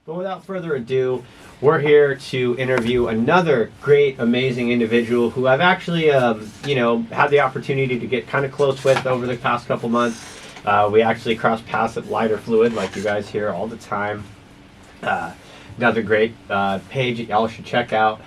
But without further ado, we're here to interview another great, amazing individual who I've actually, had the opportunity to get kind of close with over the past couple months. We actually crossed paths at Lighter Fluid, like you guys hear all the time. Another great page that y'all should check out.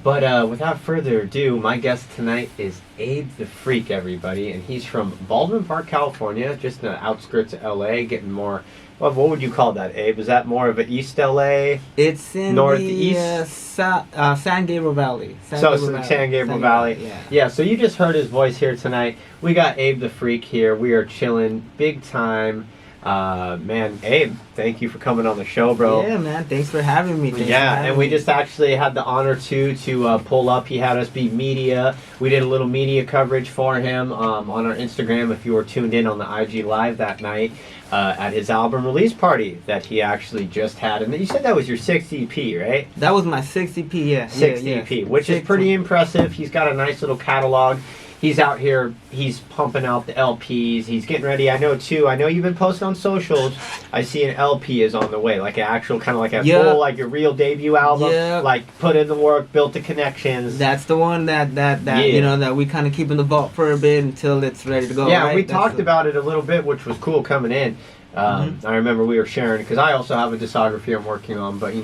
But without further ado, my guest tonight is Abe the Freak, everybody. And he's from Baldwin Park, California, just in the outskirts of LA, getting more... What would you call that, Abe? Is that more of an East LA? It's in Northeast? San Gabriel Valley. San Gabriel Valley. Yeah, so you just heard his voice here tonight. We got Abe the Freak here. We are chilling big time. Man, Abe, thank you for coming on the show, bro. Yeah, man, thanks for having me. We just actually had the honor to pull up. He had us be media. We did a little media coverage for him on our Instagram if you were tuned in on the IG Live that night at his album release party that he actually just had. And you said that was your 6th EP, right? That was my 6th EP, yeah. 6th EP, which is pretty impressive. He's got a nice little catalog. He's out here, he's pumping out the LPs, he's getting ready. I know you've been posting on socials. I see an LP is on the way, like an actual kind of like a full, like your real debut album. Like put in the work, built the connections. That's the one that we kind of keep in the vault for a bit until it's ready to go. Yeah, right? We talked about it a little bit, which was cool coming in. I remember we were sharing, because I also have a discography I'm working on, but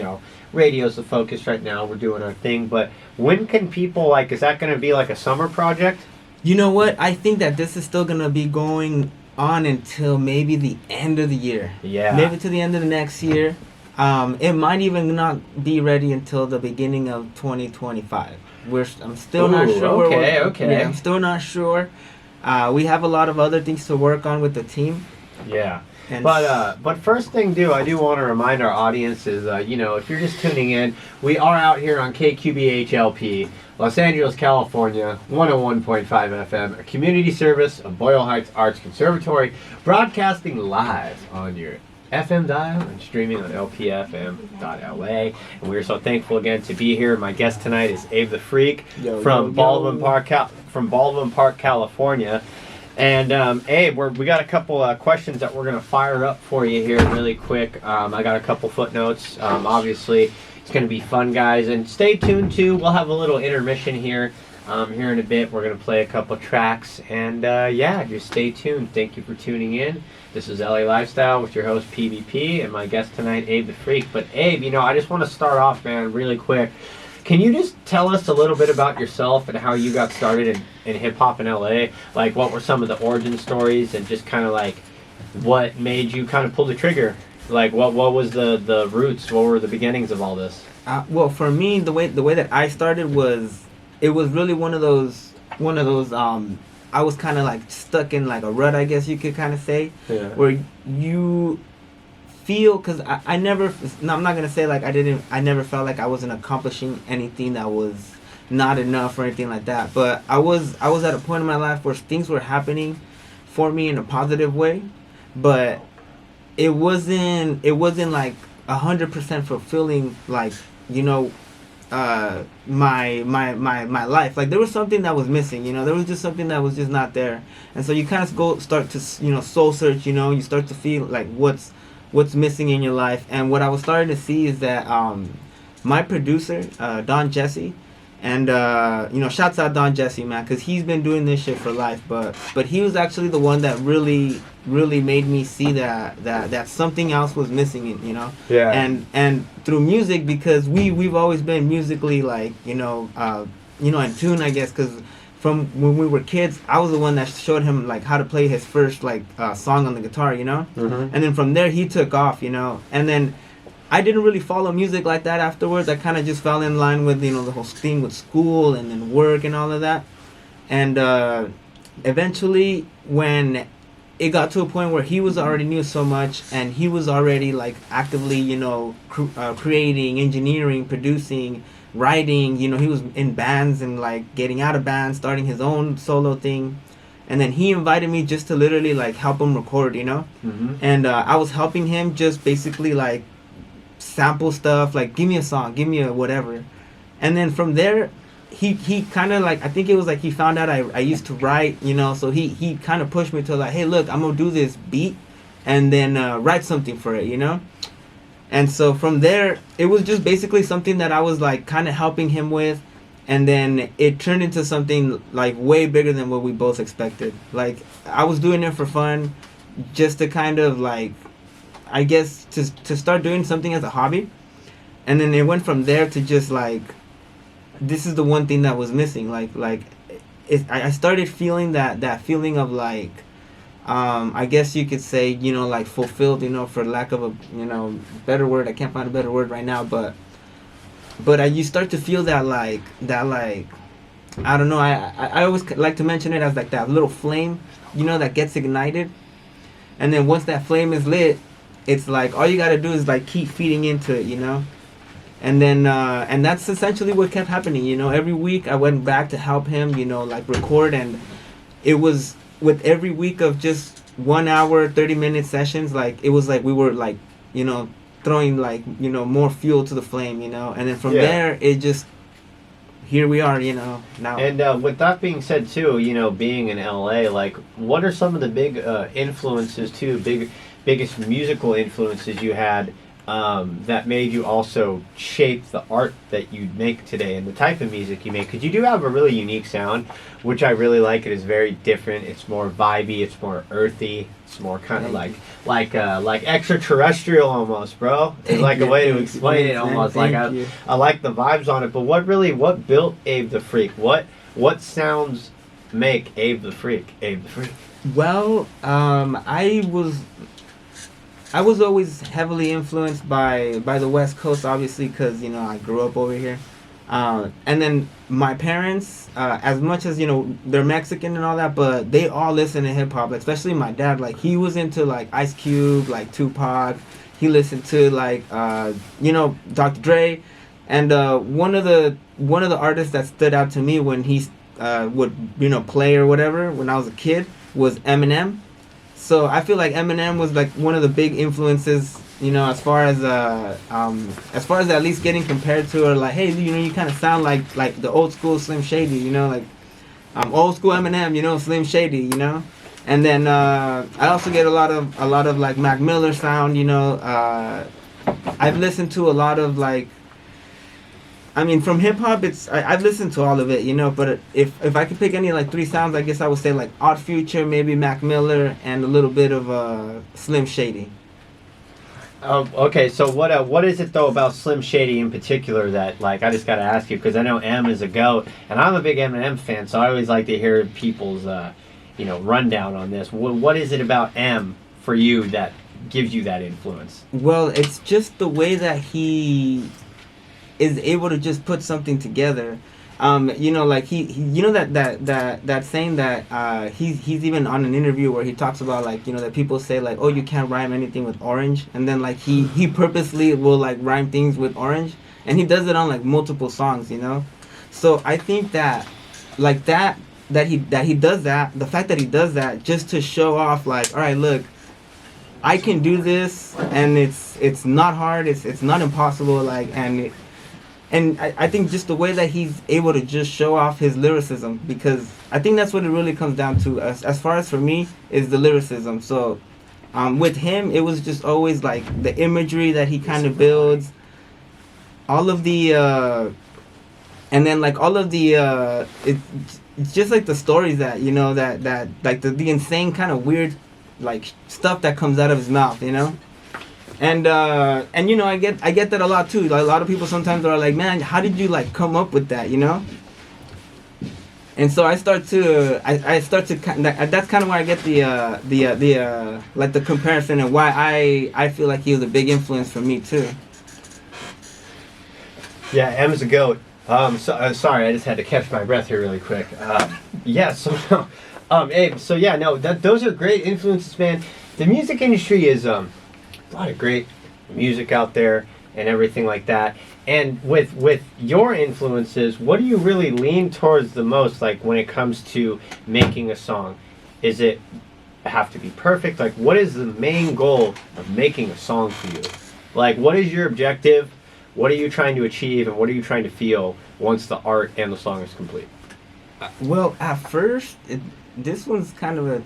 radio's the focus right now. We're doing our thing. But when can people, is that going to be like a summer project? You know what? I think that this is still going to be going on until maybe the end of the year. Yeah. Maybe to the end of the next year. It might even not be ready until the beginning of 2025. I'm still not sure. Okay. Yeah, I'm still not sure. We have a lot of other things to work on with the team. Yeah. But first thing I do want to remind our audience is, if you're just tuning in, we are out here on KQBH-LP, Los Angeles, California, 101.5 FM, a community service of Boyle Heights Arts Conservatory, broadcasting live on your FM dial and streaming on lpfm.la. And we're so thankful again to be here. My guest tonight is Abe the Freak from Baldwin Park, California. And Abe, we got a couple questions that we're going to fire up for you here really quick. I got a couple footnotes. Obviously, it's going to be fun, guys. And stay tuned, too. We'll have a little intermission here. Here in a bit, we're going to play a couple tracks. And, just stay tuned. Thank you for tuning in. This is LA Lifestyle with your host, PvP, and my guest tonight, Abe the Freak. But, Abe, I just want to start off, man, really quick. Can you just tell us a little bit about yourself and how you got started in hip-hop in LA? Like, what were some of the origin stories and just kind of like what made you kind of pull the trigger? Like, what was the roots? What were the beginnings of all this? Well, for me, the way that I started was really one of those I was kind of like stuck in like a rut, I guess you could kind of say, where you feel, because I'm not gonna say like I never felt like I wasn't accomplishing anything that was not enough or anything like that, but I was at a point in my life where things were happening for me in a positive way, but it wasn't like 100% fulfilling, like my life. Like there was something that was missing, there was just something that was just not there. And so you kind of start to soul search, you start to feel like what's missing in your life. And what I was starting to see is that my producer, Don Jesse, and shouts out Don Jesse, man, because he's been doing this shit for life, but he was actually the one that really made me see that something else was missing, and through music, because we've always been musically like in tune, I guess, because from when we were kids, I was the one that showed him like how to play his first song on the guitar, and then from there he took off, and then I didn't really follow music like that afterwards. I kind of just fell in line with the whole thing with school and then work and all of that, and eventually when it got to a point where he was already knew so much and he was already like actively creating, engineering, producing, writing, he was in bands and like getting out of bands, starting his own solo thing. And then he invited me just to literally like help him record, and I was helping him just basically like sample stuff, like give me a song, give me a whatever. And then from there he kind of like, I think it was like he found out I used to write, so he kind of pushed me to like, hey, look, I'm gonna do this beat and then write something for it, And so from there, it was just basically something that I was like kind of helping him with, and then it turned into something like way bigger than what we both expected. Like I was doing it for fun, just to kind of like, I guess to start doing something as a hobby, and then it went from there to just like, this is the one thing that was missing. I started feeling that feeling of like, I guess you could say, like fulfilled, for lack of a, better word. I can't find a better word right now, but you start to feel that like, I don't know. I always like to mention it as like that little flame, that gets ignited, and then once that flame is lit, it's like all you gotta do is like keep feeding into it, And then, and that's essentially what kept happening. Every week I went back to help him, like record, and it was with every week of just 1 hour, 30-minute sessions. Like it was like we were like, throwing like, more fuel to the flame, and then from there it just, here we are, now. And with that being said too, being in LA, like what are some of the big influences too, biggest musical influences you had that made you also shape the art that you make today and the type of music you make? Because you do have a really unique sound, which I really like. It is very different. It's more vibey. It's more earthy. It's more kind of like extraterrestrial almost, bro. It's like a way to explain it almost. Like I like the vibes on it. But what built Abe the Freak? What sounds make Abe the Freak Abe the Freak? Well, I was always heavily influenced by the West Coast, obviously, because, I grew up over here. And then my parents, as much as, they're Mexican and all that, but they all listen to hip-hop, like, especially my dad. Like, he was into, like, Ice Cube, like, Tupac. He listened to, like, Dr. Dre. And one of the artists that stood out to me when he would, play or whatever when I was a kid was Eminem. So I feel like Eminem was like one of the big influences, as far as at least getting compared to, or like, hey, you kind of sound like the old school Slim Shady, like old school Eminem, Slim Shady, And then I also get a lot of like Mac Miller sound, I've listened to a lot of like, I mean, from hip hop, I've listened to all of it, But if I could pick any like 3 sounds, I guess I would say like Odd Future, maybe Mac Miller, and a little bit of Slim Shady. Okay, so what is it though about Slim Shady in particular that like I just gotta ask you, because I know M is a goat, and I'm a big Eminem fan, so I always like to hear people's rundown on this. What is it about M for you that gives you that influence? Well, it's just the way that he is able to just put something together. Like he that saying that he's even on an interview where he talks about like, that people say like, oh, you can't rhyme anything with orange, and then like he purposely will like rhyme things with orange, and he does it on like multiple songs, So I think that like that he does that, the fact that he does that just to show off like, all right, look, I can do this, and it's not hard, it's not impossible, like, and I think just the way that he's able to just show off his lyricism, because I think that's what it really comes down to, as far as for me, is the lyricism. So with him, it was just always like the imagery that he kind of builds, all of the, and then like all of the, it's just like the stories that, that like the insane kind of weird like stuff that comes out of his mouth, And I get that a lot too. Like, a lot of people sometimes are like, man, how did you like come up with that, And so I start to that's kind of where I get the like the comparison, and why I feel like he was a big influence for me too. Yeah, M's a goat. Sorry, I just had to catch my breath here really quick. Abe, so yeah, no, those are great influences, man. The music industry is a lot of great music out there and everything like that. And with your influences, what do you really lean towards the most, like when it comes to making a song? Is it have to be perfect? Like, what is the main goal of making a song for you? Like, what is your objective? What are you trying to achieve, and what are you trying to feel once the art and the song is complete? Well, at first, this was kind of this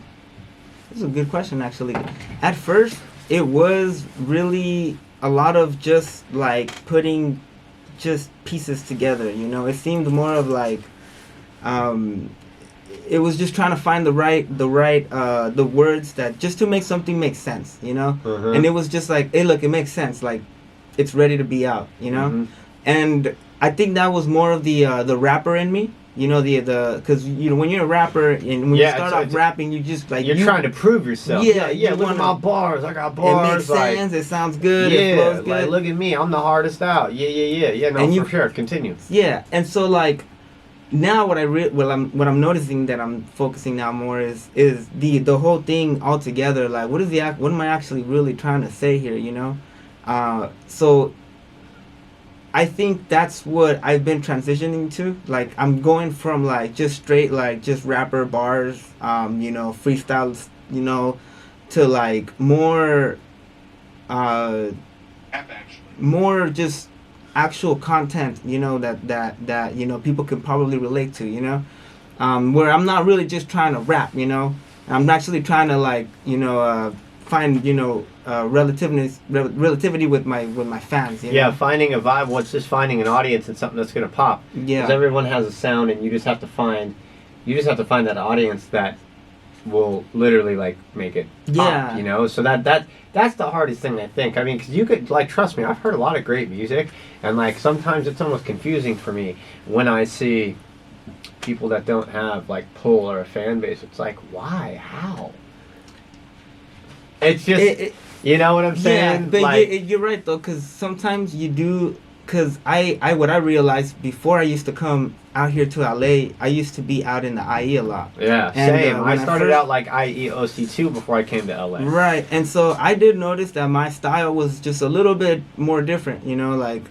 is a good question, actually. At first, it was really a lot of just like putting just pieces together. You know, it seemed more of like it was just trying to find the words that just to make something make sense. You know, and it was just like, hey, look, it makes sense. Like, it's ready to be out. You know, and I think that was more of the rapper in me. You know, because you know, when you're a rapper and when you start off rapping, you just like you're trying to prove yourself. Yeah. Look at my bars. I got bars. It makes sense. It sounds good. It flows good. Like, look at me. I'm the hardest out. Yeah. No, for sure. Continue. Yeah, and so like now what I'm noticing that I'm focusing now more is the whole thing altogether. Like, what am I actually really trying to say here? You know, so. I think that's what I've been transitioning to. Like, I'm going from like just straight like just rapper bars, you know, freestyles, you know, to like more just actual content, you know, that you know people can probably relate to, you know, where I'm not really just trying to rap, you know, I'm actually trying to like, you know, find, you know, relativity with my fans. You know? Finding a vibe. What's just finding an audience and something that's gonna pop. Yeah, because everyone has a sound, and you just have to find that audience that will literally like make it pop. You know, so that's the hardest thing, I think. I mean, because you could like, trust me, I've heard a lot of great music, and like sometimes it's almost confusing for me when I see people that don't have like pull or a fan base. It's like, why? How? It's just, you know what I'm saying? Yeah, but like, you're right though, because sometimes you do. Because what I realized before I used to come out here to LA, I used to be out in the IE a lot. Yeah, and, same. I started out like IE OC2 before I came to LA. Right, and so I did notice that my style was just a little bit more different. You know, like,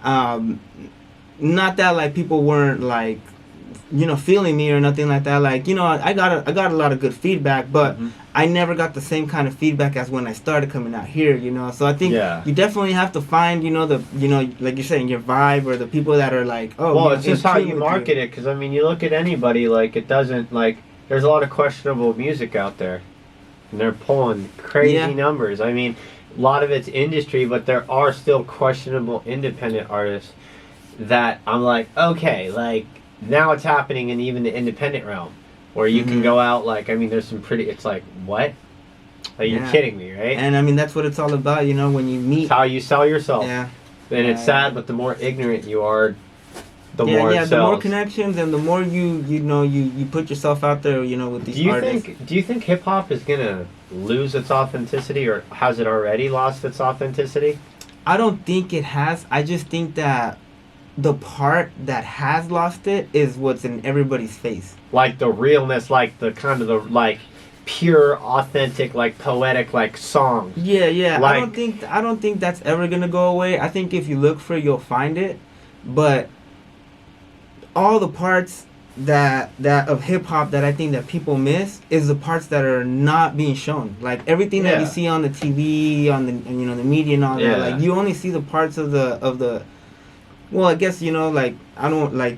not that like people weren't like, you know, feeling me or nothing like that. Like, you know, I got a lot of good feedback, but I never got the same kind of feedback as when I started coming out here, you know. So I think you definitely have to find, you know, like you're saying, your vibe, or the people that are like, oh, well, it's just how you market it. Because I mean, you look at anybody, like, it doesn't, like, there's a lot of questionable music out there, and they're pulling crazy numbers. I mean, a lot of it's industry, but there are still questionable independent artists that I'm like, okay, like, now it's happening in even the independent realm, where you can go out, like, I mean, there's some pretty, it's like, what? Like, you're kidding me, right? And I mean, that's what it's all about, you know, when you meet. It's how you sell yourself. Yeah. And it's sad, but the more ignorant you are, the more it sells. The more connections and the more you put yourself out there, you know, with these artists. Do you think hip hop is gonna lose its authenticity, or has it already lost its authenticity? I don't think it has. I just think that the part that has lost it is what's in everybody's face. Like the realness, like the kind of the like pure, authentic, like poetic, like songs. Yeah. Like, I don't think that's ever gonna go away. I think if you look for it, you'll find it. But all the parts that of hip hop that I think that people miss is the parts that are not being shown. Like everything that you see on the TV, on the, you know, the media and all that. Like you only see the parts of the. Well, I guess, you know, like, I don't, like,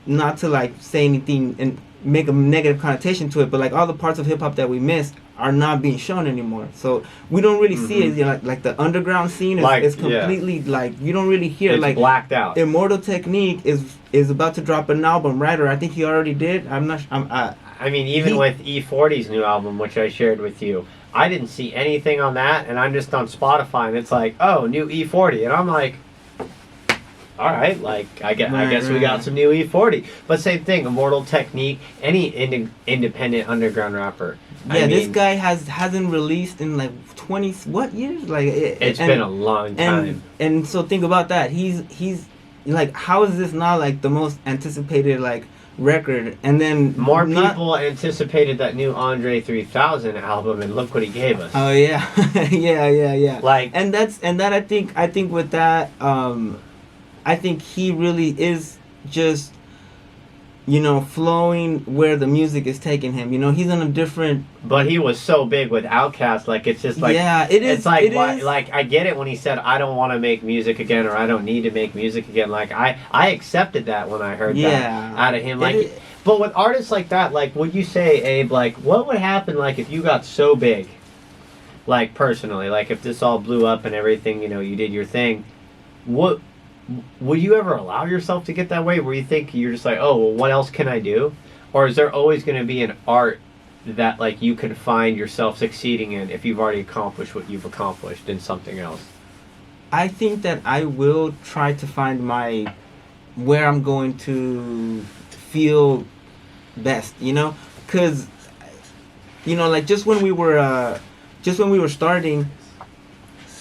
not to, like, say anything and make a negative connotation to it, but, like, all the parts of hip-hop that we missed are not being shown anymore. So, we don't really see it, you know, like the underground scene is completely, like, you don't really hear, it's like, blacked out. Immortal Technique is about to drop an album, right? Or I think he already did. I mean, even with E40's new album, which I shared with you, I didn't see anything on that, and I'm just on Spotify, and it's like, oh, new E40, and I'm like, all right, like, I guess we got some new E40. But same thing, Immortal Technique, any independent underground rapper. Yeah, this guy hasn't released in like 20 what years? Like it's been a long time. And so think about that. He's like, how is this not like the most anticipated like record? And then more people anticipated that new Andre 3000 album, and look what he gave us. Oh yeah, yeah. Like, and that I think with that, I think he really is just, you know, flowing where the music is taking him. You know, he's in a different. But he was so big with Outkast, like, it's just like, it is. It's like, like, I get it when he said, I don't want to make music again, or I don't need to make music again. Like, I accepted that when I heard that out of him. Like, but with artists like that, like, would you say, Abe, like, what would happen, like, if you got so big like personally, like if this all blew up and everything, you know, you did your thing, what would you ever allow yourself to get that way where you think you're just like, oh, well, what else can I do? Or is there always going to be an art that like you can find yourself succeeding in if you've already accomplished what you've accomplished in something else? I think that I will try to find where I'm going to feel best, you know, because, you know, like just when we were starting,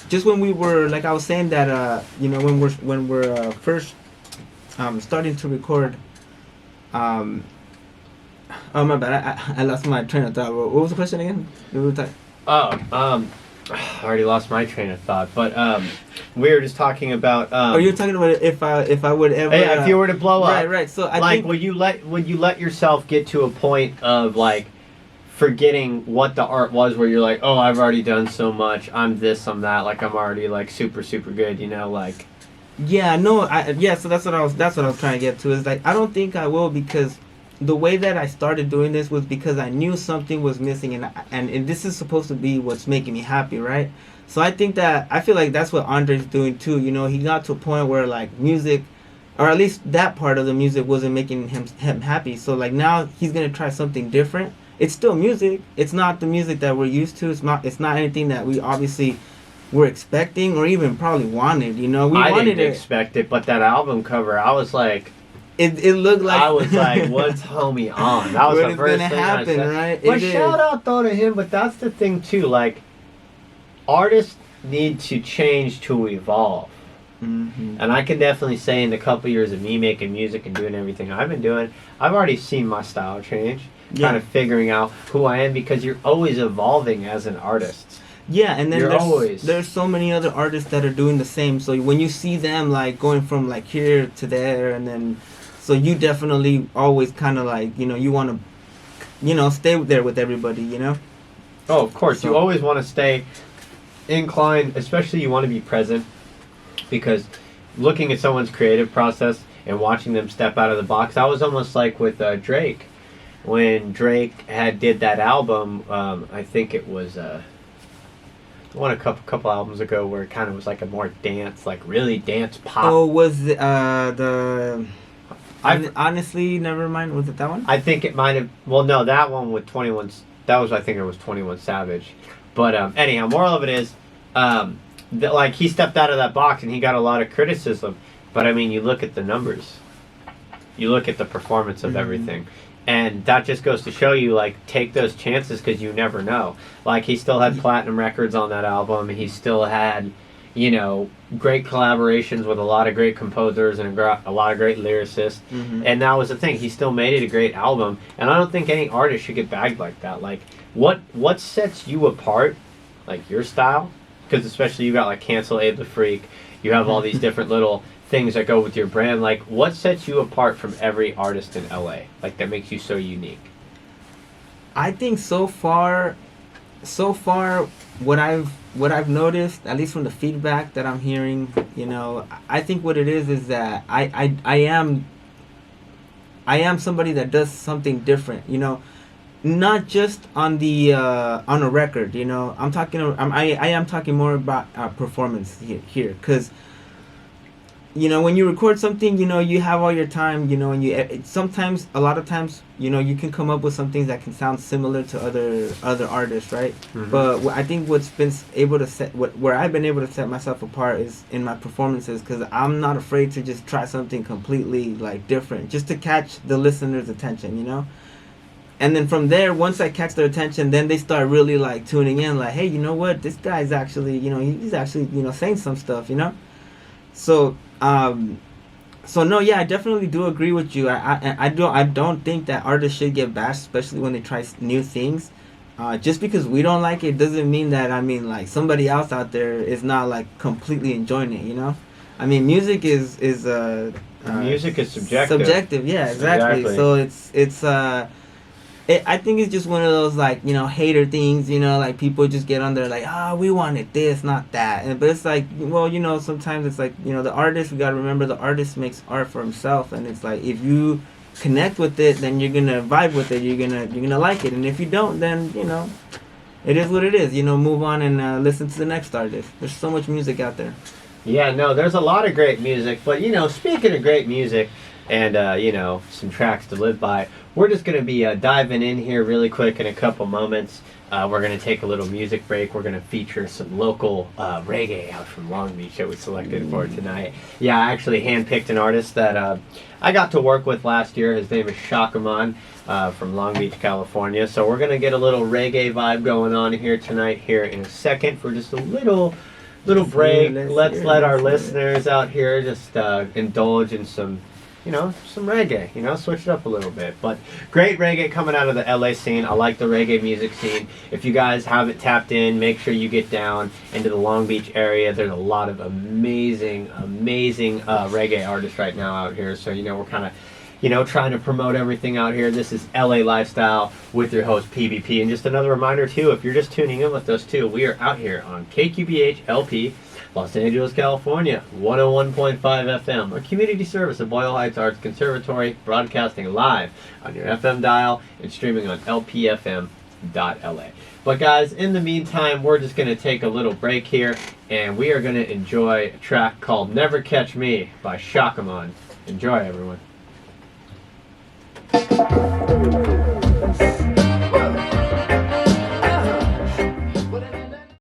just when we were, like I was saying that, you know, when we're first starting to record, oh my bad, I lost my train of thought. What was the question again? I already lost my train of thought, but we were just talking about. Oh, you're talking about if I would ever. Yeah, if you were to blow up, right. So I like, think, would you let yourself get to a point of like forgetting what the art was, where you're like, oh, I've already done so much, I'm this, I'm that, like I'm already like super good, you know, like. Yeah, no, so that's what I was trying to get to, is like I don't think I will, because the way that I started doing this was because I knew something was missing, and this is supposed to be what's making me happy, right? So I feel like that's what Andre's doing too. You know, he got to a point where like music, or at least that part of the music, wasn't making him happy. So like now he's gonna try something different. It's still music. It's not the music that we're used to. It's not anything that we obviously were expecting or even probably wanted. You know, I didn't expect it, but that album cover, I was like. It looked like, I was like, "What's homie on?" That was the first thing happen, I said. right? But shout out though to him. But that's the thing too. Like, artists need to change to evolve, and I can definitely say in the couple years of me making music and doing everything I've been doing, I've already seen my style change. Yeah. Kind of figuring out who I am, because you're always evolving as an artist. Yeah, and then there's so many other artists that are doing the same. So when you see them like going from like here to there, and then. So you definitely always kind of like, you know, you want to, you know, stay there with everybody, you know? Oh, of course. So, you always want to stay inclined, especially you want to be present, because looking at someone's creative process and watching them step out of the box, that was almost like with Drake. When Drake did that album, I think it was one a couple albums ago, where it kind of was like a more dance, like really dance pop. Oh, was the... honestly, never mind. Was it that one? I think it might have. Well, no, that one with 21. That was, I think it was 21 Savage. But anyhow, moral of it is, like he stepped out of that box and he got a lot of criticism. But I mean, you look at the numbers, you look at the performance of everything, and that just goes to show you, like, take those chances, because you never know. Like, he still had platinum records on that album. He still had, you know, great collaborations with a lot of great composers and a lot of great lyricists. And that was the thing. He still made it a great album. And I don't think any artist should get bagged like that. Like, what sets you apart, like your style? Because especially you got like Cancel Abe the Freak. You have all these different little things that go with your brand. Like, what sets you apart from every artist in LA? Like, that makes you so unique? I think so far, what I've noticed, at least from the feedback that I'm hearing, you know, I think what it is that I am somebody that does something different, you know, not just on the on a record, you know. I am talking more about performance here, because, you know, when you record something, you know, you have all your time, you know, and a lot of times, you know, you can come up with something that can sound similar to other artists, right? But I think where I've been able to set myself apart is in my performances, because I'm not afraid to just try something completely like different, just to catch the listener's attention, you know. And then from there, once I catch their attention, then they start really like tuning in, like, hey, you know what, this guy's actually, you know, he's actually, you know, saying some stuff, you know. So no, yeah, I definitely do agree with you. I don't think that artists should get bashed, especially when they try new things. Just because we don't like it doesn't mean that, I mean, like, somebody else out there is not like completely enjoying it, you know. I mean, music is music is subjective. Subjective, yeah, exactly. So it's I think it's just one of those, like, you know, hater things, you know, like people just get on there like, we wanted this, not that. But it's like, well, you know, sometimes it's like, you know, the artist, we got to remember the artist makes art for himself. And it's like, if you connect with it, then you're going to vibe with it. You're going to like it. And if you don't, then, you know, it is what it is. You know, move on and listen to the next artist. There's so much music out there. Yeah, no, there's a lot of great music, but speaking of great music and some tracks to live by, we're just going to be diving in here really quick in a couple moments. We're going to take a little music break. We're going to feature some local reggae out from Long Beach that we selected for tonight. Yeah, I actually handpicked an artist that I got to work with last year. His name is Shakaman from Long Beach, California. So we're going to get a little reggae vibe going on here tonight here in a second for just a little break. Let's let our listeners out here just indulge in some reggae, switch it up a little bit. But great reggae coming out of the LA scene. I like the reggae music scene. If you guys haven't tapped in, make sure you get down into the Long Beach area. There's a lot of amazing reggae artists right now out here. So, we're kind of trying to promote everything out here. This is LA Lifestyle with your host PBP. And just another reminder too, if you're just tuning in with us too, we are out here on KQBH LP, Los Angeles, California, 101.5 FM, a community service of Boyle Heights Arts Conservatory, broadcasting live on your FM dial and streaming on lpfm.la. But guys, in the meantime, we're just going to take a little break here, and we are going to enjoy a track called Never Catch Me by Shakaman. Enjoy, everyone.